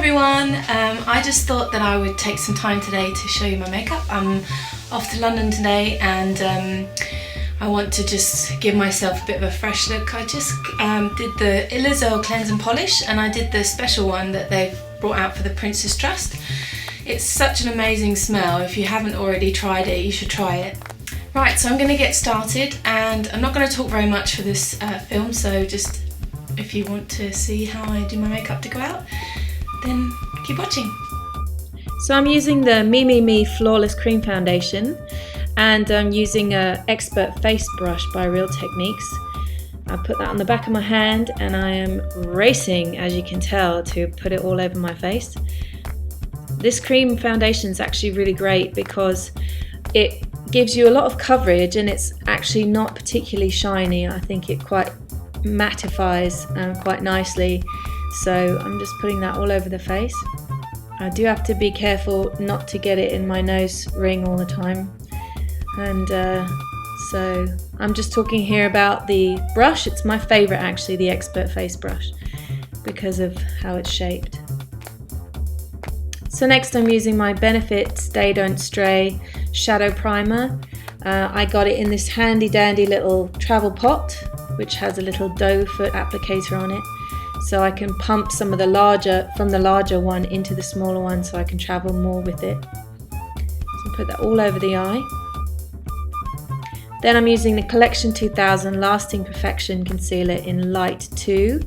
everyone, I just thought that I would take some time today to show you my makeup. I'm off to London today and I want to just give myself a bit of a fresh look. I just did the Illuso Cleanse and Polish, and I did the special one that they've brought out for the Prince's Trust. It's such an amazing smell. If you haven't already tried it, you should try it. Right, so I'm going to get started, and I'm not going to talk very much for this film, so just if you want to see how I do my makeup to go out, then keep watching. So I'm using the Me Flawless Cream Foundation, and I'm using a Expert Face Brush by Real Techniques. I put that on the back of my hand and I am racing, as you can tell, to put it all over my face. This cream foundation is actually really great because it gives you a lot of coverage and it's actually not particularly shiny. I think it quite mattifies quite nicely, so I'm just putting that all over the face. I do have to be careful not to get it in my nose ring all the time, and so I'm just talking here about the brush. It's my favourite actually, the Expert Face Brush, because of how it's shaped. So next I'm using my Benefit Stay Don't Stray Shadow Primer. I got it in this handy dandy little travel pot which has a little doe foot applicator on it, so I can pump some of the larger one into the smaller one so I can travel more with it. So put that all over the eye. Then I'm using the Collection 2000 Lasting Perfection Concealer in Light 2,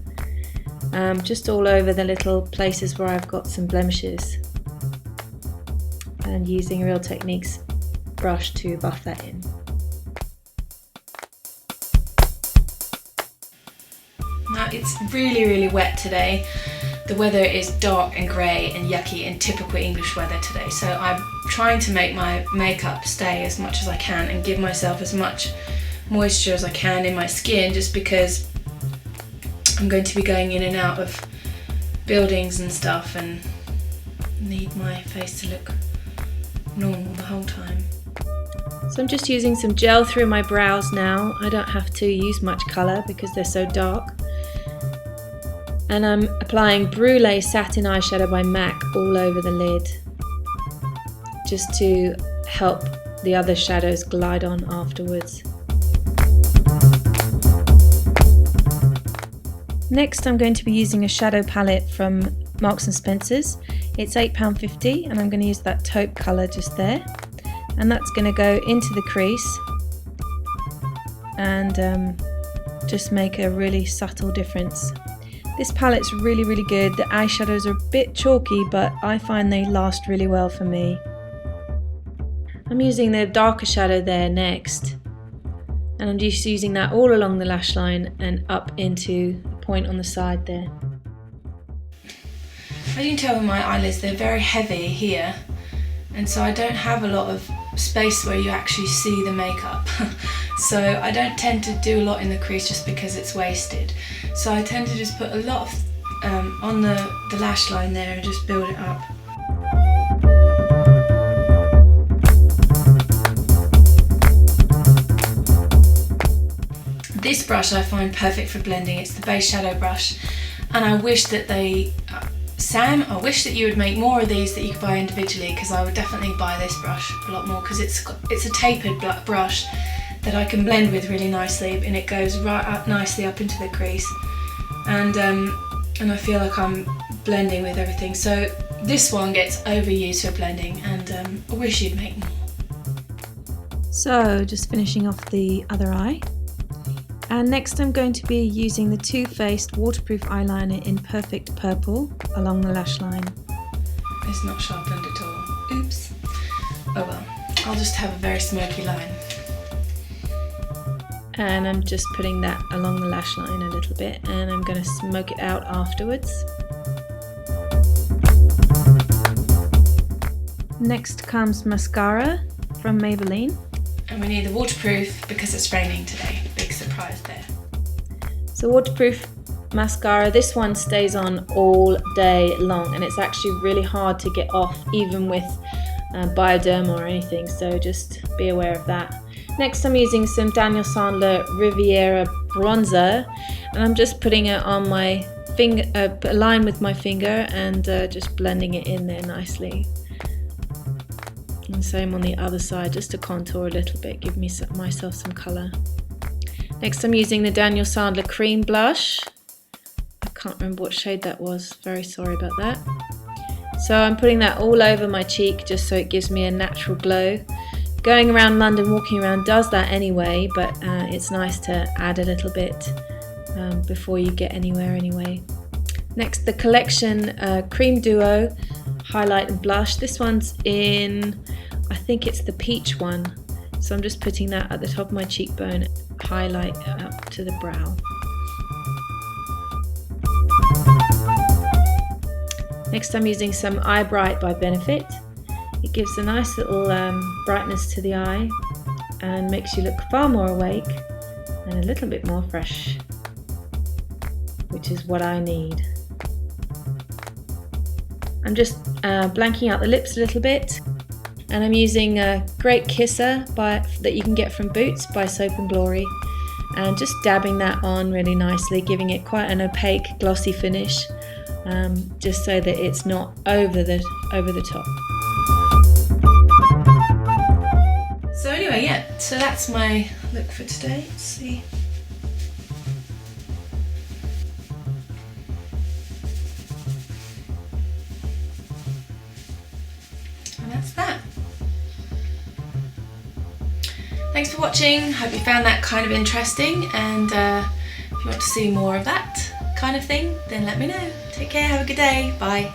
just all over the little places where I've got some blemishes, and using Real Techniques brush to buff that in. Now it's really wet today. The weather is dark and grey and yucky in typical English weather today, so I'm trying to make my makeup stay as much as I can and give myself as much moisture as I can in my skin, just because I'm going to be going in and out of buildings and stuff and need my face to look normal the whole time. So I'm just using some gel through my brows now. I don't have to use much colour because they're so dark. And I'm applying Brulee Satin Eyeshadow by MAC all over the lid, just to help the other shadows glide on afterwards. Next I'm going to be using a shadow palette from Marks & Spencer's. It's £8.50 and I'm going to use that taupe colour just there. And that's going to go into the crease and just make a really subtle difference. This palette's really good. The eyeshadows are a bit chalky, but I find they last really well for me. I'm using the darker shadow there next, and I'm just using that all along the lash line and up into the point on the side there. As you can tell with my eyelids, they're very heavy here, and so I don't have a lot of space where you actually see the makeup. So I don't tend to do a lot in the crease just because it's wasted. So I tend to just put a lot of on the lash line there and just build it up. This brush I find perfect for blending. It's the base shadow brush, and I wish that they Sam, I wish that you would make more of these that you could buy individually, because I would definitely buy this brush a lot more, because it's a tapered brush that I can blend with really nicely, and it goes right up nicely up into the crease, and I feel like I'm blending with everything. So this one gets overused for blending, and I wish you'd make more. So just finishing off the other eye. And next I'm going to be using the Too Faced waterproof eyeliner in Perfect Purple along the lash line. It's not sharpened at all. Oops. Oh well, I'll just have a very smoky line. And I'm just putting that along the lash line a little bit, and I'm going to smoke it out afterwards. Next comes mascara from Maybelline. And we need the waterproof because it's raining today. Big surprise there. So waterproof mascara, this one stays on all day long, and it's actually really hard to get off even with Bioderma or anything, so just be aware of that. Next I'm using some Daniel Sandler Riviera bronzer, and I'm just putting it on my a line with my finger and just blending it in there nicely. And same on the other side, just to contour a little bit, give myself some colour. Next I'm using the Daniel Sandler cream blush. I can't remember what shade that was, very sorry about that. So I'm putting that all over my cheek just so it gives me a natural glow. Going around London, walking around does that anyway, but it's nice to add a little bit before you get anywhere anyway. Next, the Collection Cream Duo Highlight and Blush. This one's in, I think it's the peach one. So I'm just putting that at the top of my cheekbone, highlight up to the brow. Next I'm using some Eye Bright by Benefit. It gives a nice little brightness to the eye and makes you look far more awake and a little bit more fresh, which is what I need. I'm just blanking out the lips a little bit, and I'm using a Great Kisser that you can get from Boots by Soap & Glory, and just dabbing that on really nicely, giving it quite an opaque glossy finish, just so that it's not over the top. So anyway, yeah, so that's my look for today. Let's see. And that's that. Thanks for watching. Hope you found that kind of interesting, and if you want to see more of that kind of thing, then let me know. Take care, have a good day, bye.